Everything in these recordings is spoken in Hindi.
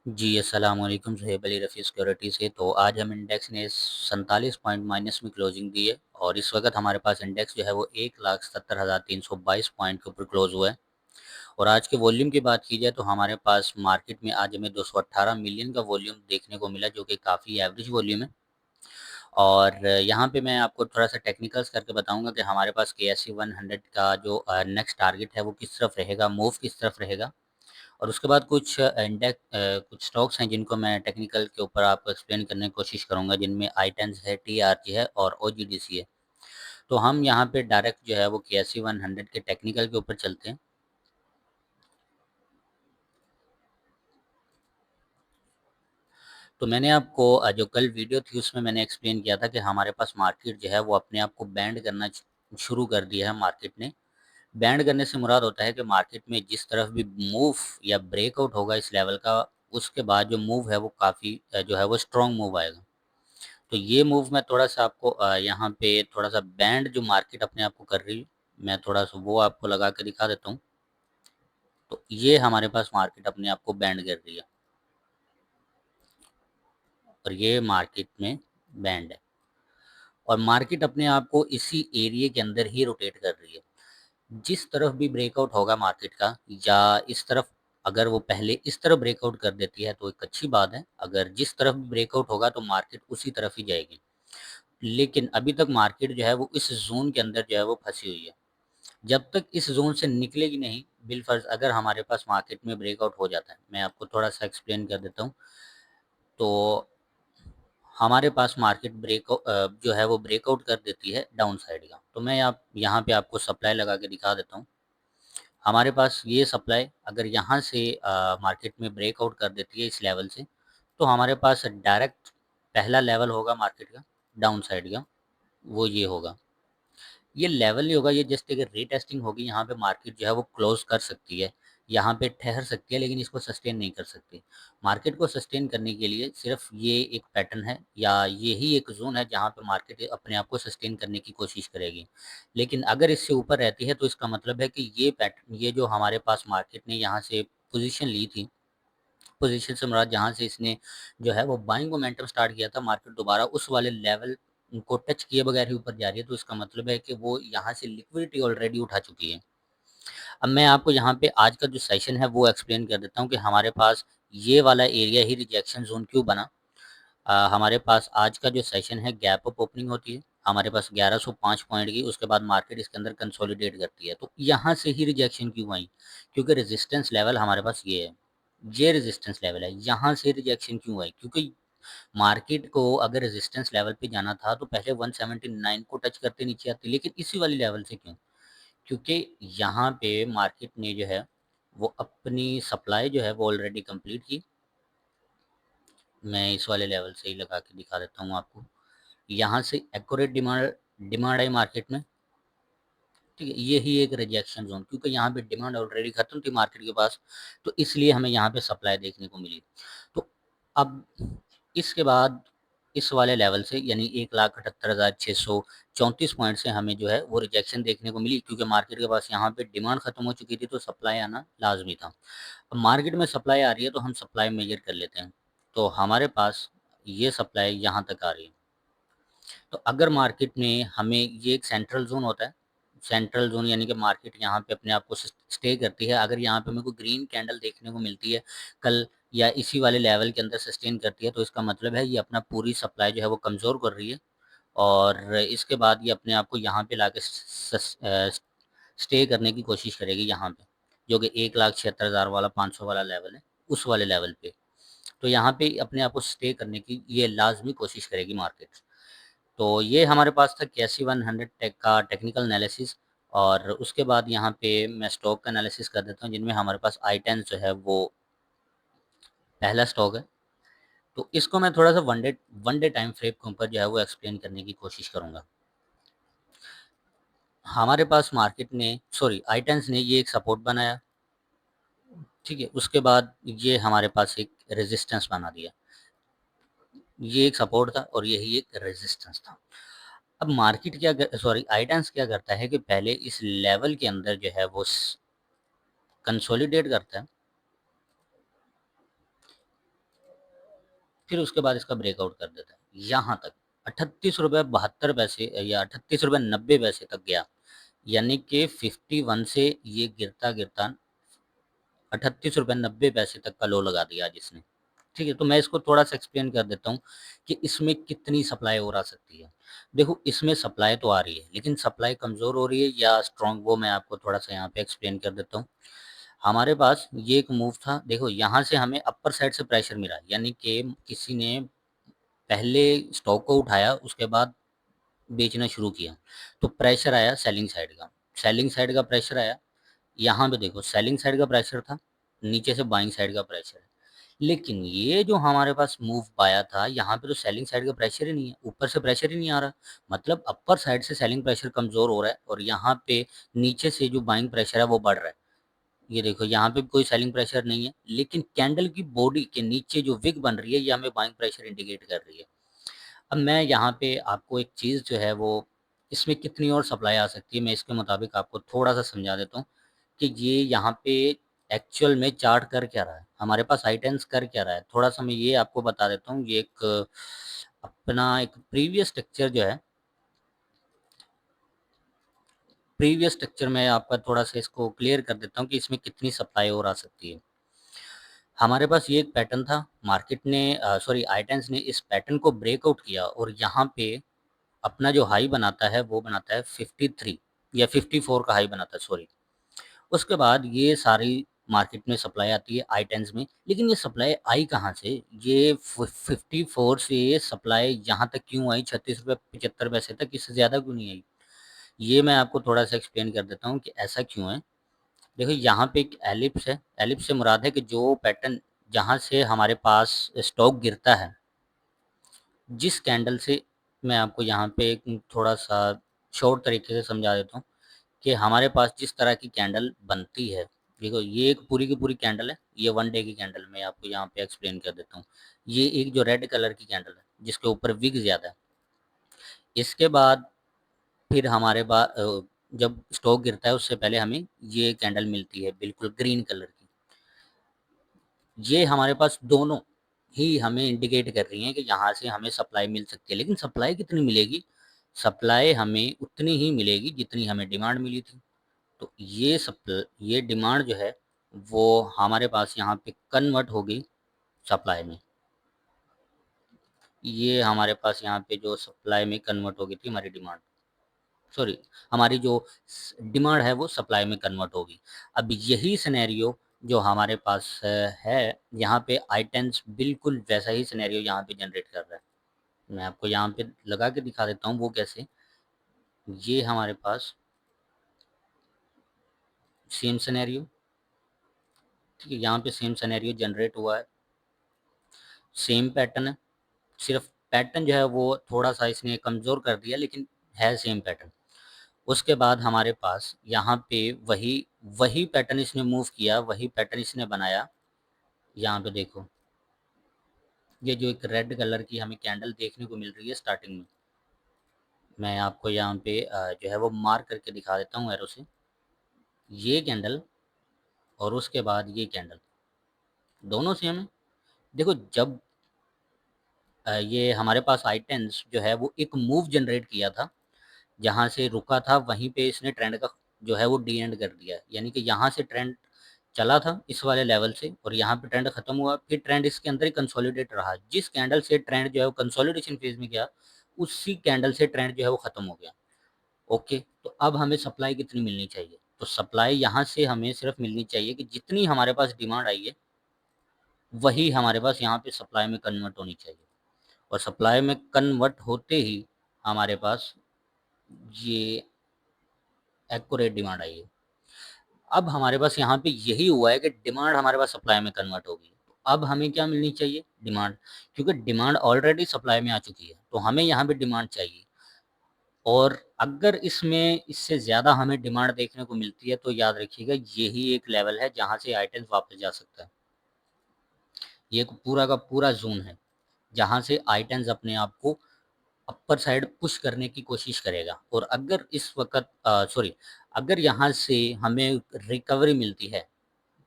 जी, अस्सलाम वालेकुम। सुहेब अली रफ़ी सिक्योरिटी से। तो आज हम इंडेक्स ने 47 पॉइंट माइनस में क्लोजिंग दी है और इस वक्त हमारे पास इंडेक्स जो है वो 1,70,322 पॉइंट के ऊपर क्लोज हुआ है। और आज के वॉल्यूम की बात की जाए तो हमारे पास मार्केट में आज हमें 218 मिलियन का वॉल्यूम देखने को मिला, जो कि काफ़ी एवरेज वॉल्यूम है। और यहाँ पे मैं आपको थोड़ा सा टेक्निकल्स करके बताऊंगा कि हमारे पास के एस सी 100 का जो नेक्स्ट टारगेट है वो किस तरफ रहेगा, मूव किस तरफ रहेगा। और उसके बाद कुछ कुछ स्टॉक्स हैं जिनको मैं टेक्निकल के ऊपर आपको एक्सप्लेन करने की कोशिश करूंगा, जिनमें आई-10 है, टीआरजी है और ओजीडीसी है। तो हम यहाँ पे डायरेक्ट जो है वो केएससी 100 के टेक्निकल के ऊपर चलते हैं। तो मैंने आपको जो कल वीडियो थी उसमें मैंने एक्सप्लेन किया था कि हमारे पास मार्केट जो है वो अपने आप को बैंड करना शुरू कर दिया है। मार्केट ने बैंड करने से मुराद होता है कि मार्केट में जिस तरफ भी मूव या ब्रेकआउट होगा इस लेवल का, उसके बाद जो मूव है वो काफ़ी जो है वो स्ट्रॉन्ग मूव आएगा। तो ये मूव मैं थोड़ा-सा आपको यहाँ पे थोड़ा-सा बैंड जो मार्केट अपने आप को कर रही है, मैं थोड़ा-सा वो आपको लगा के दिखा देता हूँ। तो ये हमारे पास मार्केट अपने आप को बैंड कर रही है और ये मार्केट में बैंड है और मार्केट अपने आप को इसी एरिया के अंदर ही रोटेट कर रही है। जिस तरफ भी ब्रेकआउट होगा मार्केट का, या इस तरफ अगर वो पहले इस तरफ ब्रेकआउट कर देती है तो एक अच्छी बात है, अगर जिस तरफ ब्रेकआउट होगा तो मार्केट उसी तरफ ही जाएगी। लेकिन अभी तक मार्केट जो है वो इस ज़ोन के अंदर जो है वो फँसी हुई है। जब तक इस ज़ोन से निकलेगी नहीं, बिलफ़र्ज़ अगर हमारे पास मार्केट में ब्रेकआउट हो जाता है, मैं आपको थोड़ा-सा एक्सप्लेन कर देता हूँ। तो हमारे पास मार्केट जो है वो ब्रेकआउट कर देती है डाउन साइड का। तो मैं आप यहाँ पे आपको सप्लाई लगा के दिखा देता हूँ। हमारे पास ये सप्लाई अगर यहाँ से मार्केट में ब्रेकआउट कर देती है इस लेवल से, तो हमारे पास डायरेक्ट पहला लेवल होगा मार्केट का, डाउन साइड का, वो ये होगा। ये लेवल नहीं होगा, ये जस्ट एक रीटेस्टिंग होगी। यहाँ पे मार्केट जो है वो क्लोज कर सकती है, यहाँ पे ठहर सकती है, लेकिन इसको सस्टेन नहीं कर सकती। मार्केट को सस्टेन करने के लिए सिर्फ ये एक पैटर्न है या यही एक जोन है जहाँ पे मार्केट अपने आप को सस्टेन करने की कोशिश करेगी। लेकिन अगर इससे ऊपर रहती है तो इसका मतलब है कि ये पैटर्न, ये जो हमारे पास मार्केट ने यहाँ से पोजीशन ली थी, पोजीशन से मुराद जहाँ से इसने जो है वो बाइंग मोमेंटम स्टार्ट किया था, मार्केट दोबारा उस वाले लेवल को टच किए बगैर ही ऊपर जा रही है। तो इसका मतलब है कि वो यहाँ से लिक्विडिटी ऑलरेडी उठा चुकी है। अब मैं आपको यहाँ पे आज का जो सेशन है वो एक्सप्लेन कर देता हूँ कि हमारे पास ये वाला एरिया ही रिजेक्शन जोन क्यों बना। हमारे पास आज का जो सेशन है गैप अप ओपनिंग होती है, हमारे पास 1105 पॉइंट की, उसके बाद मार्केट इसके अंदर कंसोलिडेट करती है। तो यहाँ से ही रिजेक्शन क्यों आई? क्योंकि रेजिस्टेंस लेवल हमारे पास ये है, ये रेजिस्टेंस लेवल है। यहाँ से रिजेक्शन क्यों आई? क्योंकि मार्केट को अगर रेजिस्टेंस लेवल पे जाना था तो पहले 179 को टच करते नीचे आती, लेकिन इसी वाली लेवल से क्यों? क्योंकि यहाँ पे मार्केट ने जो है वो अपनी सप्लाई जो है वो ऑलरेडी कंप्लीट की। मैं इस वाले लेवल से ही लगा के दिखा देता हूँ आपको। यहाँ से एक्यूरेट डिमांड डिमांड आई मार्केट में, ठीक है। यही एक रिजेक्शन जोन, क्योंकि यहाँ पे डिमांड ऑलरेडी खत्म थी मार्केट के पास, तो इसलिए हमें यहाँ पे सप्लाई देखने को मिली। तो अब इसके बाद इस वाले लेवल से यानी 1,78,634 पॉइंट से हमें जो है वो रिजेक्शन देखने को मिली, क्योंकि मार्केट के पास यहाँ पे डिमांड खत्म हो चुकी थी तो सप्लाई आना लाजमी था। अब मार्केट में सप्लाई आ रही है तो हम सप्लाई मेजर कर लेते हैं। तो हमारे पास ये सप्लाई यहाँ तक आ रही है। तो अगर मार्केट में हमें ये एक सेंट्रल जोन होता है, सेंट्रल जोन यानी कि मार्केट यहाँ पे अपने आप को स्टे करती है। अगर यहाँ पे मेरे को ग्रीन कैंडल देखने को मिलती है कल, या इसी वाले लेवल के अंदर सस्टेन करती है, तो इसका मतलब है ये अपना पूरी सप्लाई जो है वो कमज़ोर कर रही है और इसके बाद ये अपने आप को यहाँ पे लाके स्टे करने की कोशिश करेगी यहाँ पे, जो कि 1,76,000 वाला 500 वाला लेवल है, उस वाले लेवल पे। तो यहाँ पे अपने आप को स्टे करने की ये लाजमी कोशिश करेगी मार्केट। तो ये हमारे पास था कैसी 100 टेक का टेक्निकल एनालिसिस। और उसके बाद यहाँ पे मैं स्टॉक का एनालिसिस कर देता हूँ, जिनमें हमारे पास आई-10 जो है वो पहला स्टॉक है। तो इसको मैं थोड़ा सा वन डे टाइम फ्रेम के ऊपर जो है वो एक्सप्लेन करने की कोशिश करूँगा। हमारे पास मार्केट ने सॉरी आई-10 ने ये एक सपोर्ट बनाया, ठीक है। उसके बाद ये हमारे पास एक रेजिस्टेंस बना दिया, ये एक सपोर्ट था और यही एक रेजिस्टेंस था। अब मार्केट क्या सॉरी आई-10 क्या करता है कि पहले इस लेवल के अंदर जो है वो कंसोलिडेट करता है, फिर उसके बाद इसका ब्रेकआउट कर देता है यहाँ तक 38 रुपये 72 पैसे या 38 रुपये 90 पैसे तक गया, यानी कि 51 से ये गिरता गिरता 38 रुपये 90 पैसे तक का लो लगा दिया आज इसने। ठीक है, तो मैं इसको थोड़ा सा एक्सप्लेन कर देता हूँ कि इसमें कितनी सप्लाई और आ सकती है। देखो, इसमें सप्लाई तो आ रही है, लेकिन सप्लाई कमज़ोर हो रही है या स्ट्रॉन्ग, वो मैं आपको थोड़ा सा यहाँ पे एक्सप्लेन कर देता हूँ। हमारे पास ये एक मूव था, देखो यहाँ से हमें अपर साइड से प्रेशर मिला, यानी कि किसी ने पहले स्टॉक को उठाया, उसके बाद बेचना शुरू किया, तो प्रेशर आया सेलिंग साइड का। सेलिंग साइड का प्रेशर आया, यहाँ पे देखो सेलिंग साइड का प्रेशर था, नीचे से बाइंग साइड का प्रेशर है। लेकिन ये जो हमारे पास मूव आया था, यहाँ पे तो सेलिंग साइड का प्रेशर ही नहीं है, ऊपर से प्रेशर ही नहीं आ रहा, मतलब अपर साइड से सेलिंग प्रेशर कमज़ोर हो रहा है और यहाँ पे नीचे से जो बाइंग प्रेशर है वो बढ़ रहा है। ये देखो यहाँ पे भी कोई सेलिंग प्रेशर नहीं है, लेकिन कैंडल की बॉडी के नीचे जो विग बन रही है ये हमें बाइंग प्रेशर इंडिकेट कर रही है। अब मैं यहाँ पे आपको एक चीज़ जो है वो, इसमें कितनी और सप्लाई आ सकती है, मैं इसके मुताबिक आपको थोड़ा सा समझा देता हूँ कि ये यहाँ पे एक्चुअल में चार्ट कर क्या रहा है, हमारे पास आइटेंस कर क्या रहा है। थोड़ा सा मैं ये आपको बता देता हूँ, ये एक अपना एक प्रीवियस स्ट्रक्चर जो है, प्रीवियस स्ट्रक्चर में आपका थोड़ा सा इसको क्लियर कर देता हूँ कि इसमें कितनी सप्लाई और आ सकती है। हमारे पास ये एक पैटर्न था, मार्केट ने सॉरी आइटेंस ने इस पैटर्न को ब्रेकआउट किया और यहाँ पे अपना जो हाई बनाता है वो बनाता है 53 या 54 का हाई बनाता है, सॉरी। उसके बाद ये सारी मार्केट में सप्लाई आती है आइटेंस में, लेकिन ये सप्लाई आई कहाँ से, ये 54 से ये सप्लाई यहाँ तक क्यों आई 36 रुपये 75 पैसे तक, इससे ज़्यादा क्यों नहीं आई, ये मैं आपको थोड़ा सा एक्सप्लेन कर देता हूँ कि ऐसा क्यों है। देखो यहाँ पे एक एलिप्स है, एलिप्स से मुराद है कि जो पैटर्न जहाँ से हमारे पास स्टॉक गिरता है, जिस कैंडल से, मैं आपको यहाँ पे एक थोड़ा सा शॉर्ट तरीके से समझा देता हूँ कि हमारे पास जिस तरह की कैंडल बनती है, देखो ये एक पूरी की पूरी कैंडल है, ये 1 डे की कैंडल मैं आपको यहाँ पे एक्सप्लेन कर देता हूँ। ये एक जो रेड कलर की कैंडल है जिसके ऊपर विग ज़्यादा है, इसके बाद फिर हमारे पास जब स्टॉक गिरता है उससे पहले हमें ये कैंडल मिलती है बिल्कुल ग्रीन कलर की। ये हमारे पास दोनों ही हमें इंडिकेट कर रही हैं कि यहाँ से हमें सप्लाई मिल सकती है, लेकिन सप्लाई कितनी मिलेगी, सप्लाई हमें उतनी ही मिलेगी जितनी हमें डिमांड मिली थी। तो ये डिमांड जो है वो हमारे पास यहाँ पे कन्वर्ट हो गई सप्लाई में, ये हमारे पास यहाँ पे जो सप्लाई में कन्वर्ट हो गई थी हमारी डिमांड, सॉरी हमारी जो डिमांड है वो सप्लाई में कन्वर्ट होगी। अब यही सिनेरियो जो हमारे पास है, यहाँ पे आइटेंस बिल्कुल वैसा ही सिनेरियो यहाँ पे जनरेट कर रहा है। मैं आपको यहाँ पे लगा के दिखा देता हूँ वो कैसे। ये हमारे पास सेम सिनेरियो, ठीक है, यहाँ पे सेम सिनेरियो जनरेट हुआ है, सेम पैटर्न है, सिर्फ पैटर्न जो है वो थोड़ा सा इसने कमज़ोर कर दिया, लेकिन है सेम पैटर्न। उसके बाद हमारे पास यहाँ पे वही वही पैटर्न इसने मूव किया, वही पैटर्न इसने बनाया। यहाँ पे देखो ये जो एक रेड कलर की हमें कैंडल देखने को मिल रही है स्टार्टिंग में, मैं आपको यहाँ पे जो है वो मार्क करके दिखा देता हूँ एरो से, ये कैंडल और उसके बाद ये कैंडल दोनों सेम है। देखो जब ये हमारे पास आइटेंस जो है वो एक मूव जनरेट किया था, जहाँ से रुका था वहीं पे इसने ट्रेंड का जो है वो डी एंड कर दिया, यानी कि यहाँ से ट्रेंड चला था इस वाले लेवल से और यहाँ पे ट्रेंड खत्म हुआ, फिर ट्रेंड इसके अंदर ही कंसोलिडेट रहा, जिस कैंडल से ट्रेंड जो है वो कंसोलिडेशन फेज में गया, उसी कैंडल से ट्रेंड जो है वो खत्म हो गया। ओके, तो अब हमें सप्लाई कितनी मिलनी चाहिए, तो सप्लाई यहाँ से हमें सिर्फ मिलनी चाहिए कि जितनी हमारे पास डिमांड आई है वही हमारे पास यहाँ पे सप्लाई में कन्वर्ट होनी चाहिए, और सप्लाई में कन्वर्ट होते ही हमारे पास ये एक्यूरेट डिमांड आई है। अब हमारे पास यहाँ पे यही हुआ है कि डिमांड हमारे पास सप्लाई में कन्वर्ट होगी, तो अब हमें क्या मिलनी चाहिए, डिमांड, क्योंकि डिमांड ऑलरेडी सप्लाई में आ चुकी है तो हमें यहाँ पे डिमांड चाहिए। और अगर इसमें इससे ज़्यादा हमें डिमांड देखने को मिलती है तो याद रखिएगा यही एक लेवल है जहाँ से आइटम्स वापस जा सकता है। ये एक पूरा का पूरा जोन है जहाँ से आइटम्स अपने आप को अपर साइड पुश करने की कोशिश करेगा, और अगर इस वक्त सॉरी अगर यहाँ से हमें रिकवरी मिलती है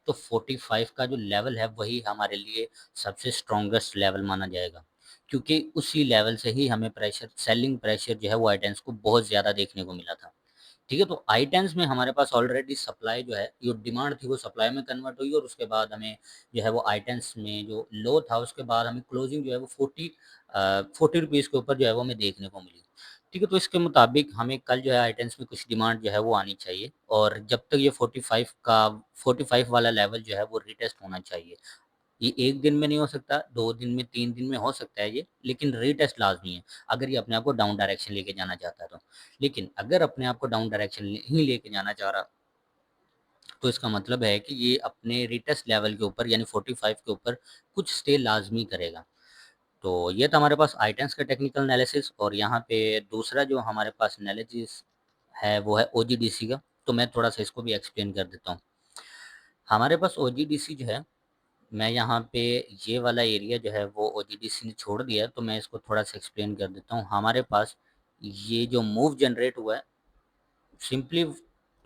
तो 45 का जो लेवल है वही हमारे लिए सबसे स्ट्रॉन्गेस्ट लेवल माना जाएगा, क्योंकि उसी लेवल से ही हमें प्रेशर, सेलिंग प्रेशर जो है वो आईटेंस को बहुत ज़्यादा देखने को मिला था। ठीक है, तो आई-10s में हमारे पास ऑलरेडी सप्लाई जो है, जो डिमांड थी वो सप्लाई में कन्वर्ट हुई और उसके बाद हमें जो है वो आई-10s में जो लो था उसके बाद हमें क्लोजिंग जो है वो 40 रुपीज़ के ऊपर जो है वो हमें देखने को मिली। ठीक है, तो इसके मुताबिक हमें कल जो है आई-10s में कुछ डिमांड जो है वो आनी चाहिए और जब तक ये 45 वाला लेवल जो है वो रीटेस्ट होना चाहिए। ये 1 दिन में नहीं हो सकता, 2 दिन में, 3 दिन में हो सकता है ये, लेकिन रीटेस्ट लाज़मी है, अगर ये अपने आप को डाउन डायरेक्शन लेके जाना चाहता है तो। लेकिन अगर अपने आप को डाउन डायरेक्शन नहीं लेके जाना चाह रहा, तो इसका मतलब है कि ये अपने रीटेस्ट लेवल के ऊपर यानी 45 के ऊपर कुछ स्टे लाज़मी करेगा। तो ये था हमारे पास आईटेंस का टेक्निकल एनालिसिस और यहाँ पे दूसरा जो हमारे पास एनालिसिस है वो है ओजीडीसी का, तो मैं थोड़ा-सा इसको भी एक्सप्लेन कर देता हूँ। हमारे पास ओजीडीसी जो है, मैं यहाँ पे ये वाला एरिया जो है वो ओजीडीसी ने छोड़ दिया है, तो मैं इसको थोड़ा-सा एक्सप्लेन कर देता हूँ। हमारे पास ये जो मूव जनरेट हुआ है, सिंपली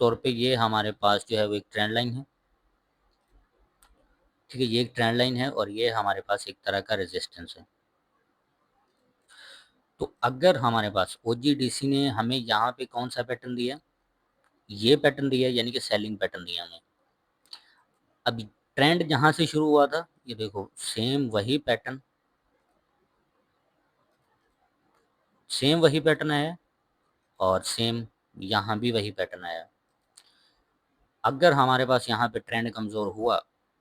तौर पे ये हमारे पास जो है वो एक ट्रेंड लाइन है। ठीक है, ये एक ट्रेंड लाइन है और ये हमारे पास एक तरह का रेजिस्टेंस है। तो अगर हमारे पास ओजीडीसी ने हमें यहाँ पे कौन-सा पैटर्न दिया? ये पैटर्न दिया है, यानी कि सेलिंग पैटर्न दिया हमें। अभी ट्रेंड जहाँ से शुरू हुआ था, ये देखो सेम वही पैटर्न आया और सेम यहाँ भी वही पैटर्न आया। अगर हमारे पास यहाँ पे ट्रेंड कमज़ोर हुआ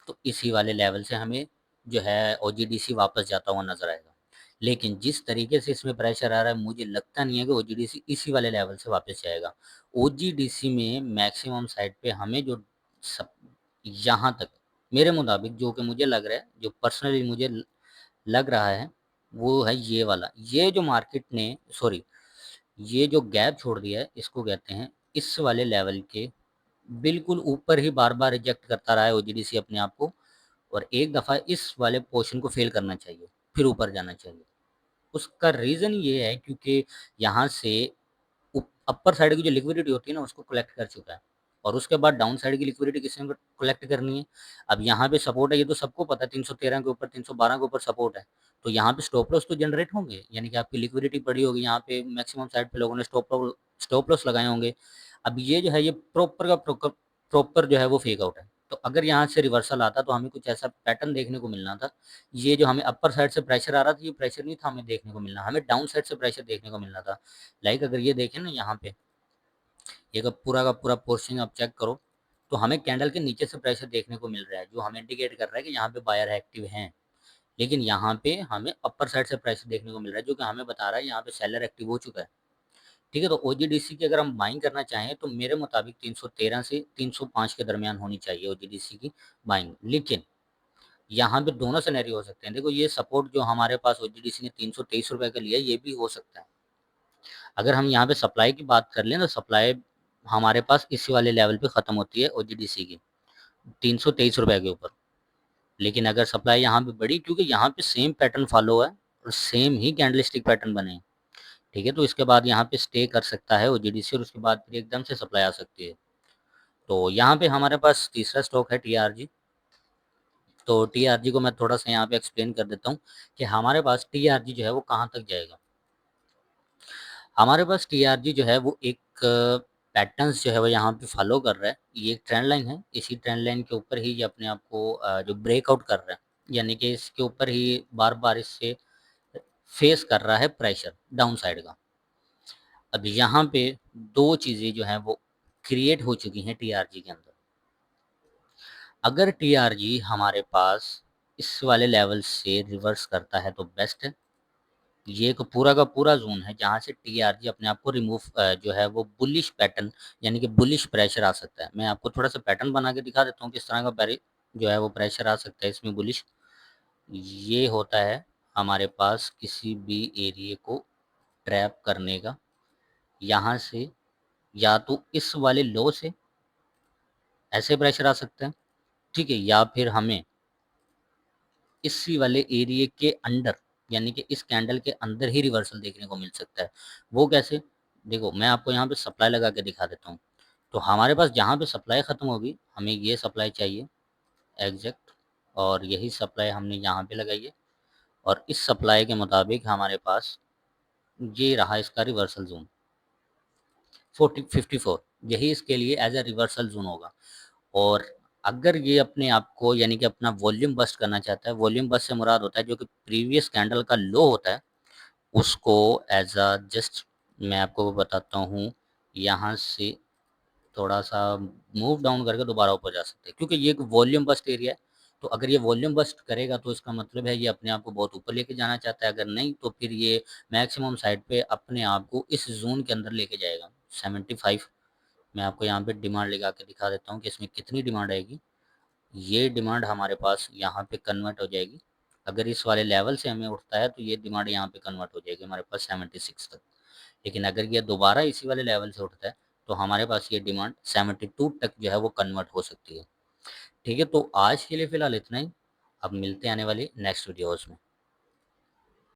तो इसी वाले लेवल से हमें जो है ओजीडीसी वापस जाता हुआ नज़र आएगा। लेकिन जिस तरीके से इसमें प्रेशर आ रहा है, मुझे लगता नहीं है कि ओजीडीसी इसी वाले लेवल से वापस जाएगा। ओजीडीसी में मैक्सिमम साइड पे हमें जो सब यहाँ तक मेरे मुताबिक जो कि मुझे लग रहा है, जो पर्सनली मुझे लग रहा है, वो है ये वाला। ये जो मार्केट ने सॉरी ये जो गैप छोड़ दिया है, इसको कहते हैं इस वाले लेवल के बिल्कुल ऊपर ही बार-बार रिजेक्ट करता रहा है ओजीडीसी अपने आप को और एक दफ़ा इस वाले पोर्शन को फ़ेल करना चाहिए, फिर ऊपर जाना चाहिए। उसका रीज़न ये है क्योंकि यहाँ से अपर साइड की जो लिक्विडिटी होती है ना उसको कलेक्ट कर चुका है और उसके बाद डाउन साइड की लिक्विडिटी किसने कलेक्ट करनी है। अब यहाँ पे सपोर्ट है, ये तो सबको पता है, 313 के ऊपर, 312 के ऊपर सपोर्ट है, तो यहाँ पे स्टॉप लॉस तो जनरेट होंगे, यानी कि आपकी लिक्विडिटी पड़ी होगी यहाँ पे, मैक्सिमम साइड पे लोगों ने स्टॉप लॉस लगाए होंगे। अब ये जो है ये प्रॉपर जो है वो फेक आउट है। तो अगर यहाँ से रिवर्सल आता तो हमें कुछ ऐसा पैटर्न देखने को मिलना था। ये जो हमें अपर साइड से प्रेशर आ रहा था, ये प्रेशर नहीं था हमें देखने को मिलना, हमें डाउन साइड से प्रेशर देखने को मिलना था। लाइक अगर ये देखें ना यहाँ पे, ये का पूरा पोर्शन आप चेक करो, तो हमें कैंडल के नीचे से प्रेशर देखने को मिल रहा है, जो हमें इंडिकेट कर रहा है कि यहाँ पे बायर एक्टिव हैं। लेकिन यहाँ पे हमें अपर साइड से प्रेशर देखने को मिल रहा है, जो कि हमें बता रहा है यहाँ पे सेलर एक्टिव हो चुका है। ठीक है, तो ओजीडीसी की अगर हम बाइंग करना चाहें तो मेरे मुताबिक 313 से 305 के दरमियान होनी चाहिए ओजीडीसी की बाइंग। लेकिन यहाँ पे दोनों सिनेरियो हो सकते हैं। देखो ये सपोर्ट जो हमारे पास ओजीडीसी ने 323 रुपए का लिया, ये भी हो सकता है। अगर हम यहाँ पे सप्लाई की बात कर लें तो सप्लाई हमारे पास इसी वाले लेवल पे ख़त्म होती है ओजीडीसी की, 323 रुपए के ऊपर। लेकिन अगर सप्लाई यहाँ पे बढ़ी, क्योंकि यहाँ पे सेम पैटर्न फॉलो है और सेम ही कैंडलस्टिक पैटर्न बने हैं, ठीक है, तो इसके बाद यहाँ पे स्टे कर सकता है ओजीडीसी और उसके बाद फिर एकदम से सप्लाई आ सकती है। तो यहाँ पे हमारे पास तीसरा स्टॉक है टीआरजी। तो टीआरजी को मैं थोड़ा सा यहाँ पे एक्सप्लेन कर देता हूँ कि हमारे पास टीआरजी जो है वो कहाँ तक जाएगा। हमारे पास टीआरजी जो है वो एक पैटर्न्स जो है वो यहाँ पे फॉलो कर रहा है। ये एक ट्रेंड लाइन है, इसी ट्रेंड लाइन के ऊपर ही ये अपने आप को जो ब्रेकआउट कर रहा है, यानी कि इसके ऊपर ही बार-बार इससे फेस कर रहा है प्रेशर डाउन साइड का। अब यहाँ पे 2 चीज़ें जो हैं वो क्रिएट हो चुकी हैं टीआरजी के अंदर। अगर टीआरजी हमारे पास इस वाले लेवल से रिवर्स करता है तो बेस्ट है। ये एक पूरा का पूरा ज़ोन है जहाँ से टीआरजी अपने आप को रिमूव जो है वो बुलिश पैटर्न यानी कि बुलिश प्रेशर आ सकता है। मैं आपको थोड़ा-सा पैटर्न बना के दिखा देता हूँ किस तरह का जो है वो प्रेशर आ सकता है इसमें बुलिश। ये होता है हमारे पास किसी भी एरिये को ट्रैप करने का, यहाँ से या तो इस वाले लो से ऐसे प्रेशर आ सकता है, ठीक है? या फिर हमें इसी वाले एरिये के अंडर यानी कि इस कैंडल के अंदर ही रिवर्सल देखने को मिल सकता है। वो कैसे? देखो मैं आपको यहाँ पे सप्लाई लगा के दिखा देता हूँ। तो हमारे पास जहाँ पे सप्लाई ख़त्म होगी, हमें ये सप्लाई चाहिए, एग्जैक्ट, और यही सप्लाई हमने यहाँ पे लगाई है, और इस सप्लाई के मुताबिक हमारे पास ये रहा इसका रिवर्सल जोन 54, यही इसके लिए एज ए रिवर्सल जोन होगा। और अगर ये अपने आप को यानी कि अपना वॉल्यूम बस्ट करना चाहता है, वॉल्यूम बस्ट से मुराद होता है जो कि प्रीवियस कैंडल का लो होता है, उसको एज अ जस्ट मैं आपको बताता हूँ, यहाँ से थोड़ा सा मूव डाउन करके दोबारा ऊपर जा सकते हैं, क्योंकि ये एक वॉल्यूम बस्ट एरिया है। तो अगर ये वॉल्यूम बस्ट करेगा तो इसका मतलब है ये अपने आप को बहुत ऊपर लेके जाना चाहता है, अगर नहीं तो फिर ये मैक्सिमम साइड पे अपने आप को इस जोन के अंदर लेके जाएगा 75। मैं आपको यहाँ पे डिमांड लगा के दिखा देता हूँ कि इसमें कितनी डिमांड आएगी। ये डिमांड हमारे पास यहाँ पे कन्वर्ट हो जाएगी, अगर इस वाले लेवल से हमें उठता है तो ये डिमांड यहाँ पे कन्वर्ट हो जाएगी हमारे पास 76 तक। लेकिन अगर ये दोबारा इसी वाले लेवल से उठता है तो हमारे पास ये डिमांड 72 तक जो है वो कन्वर्ट हो सकती है। ठीक है, तो आज के लिए फ़िलहाल इतना ही। अब मिलते हैं आने वाली नेक्स्ट वीडियोज़ में।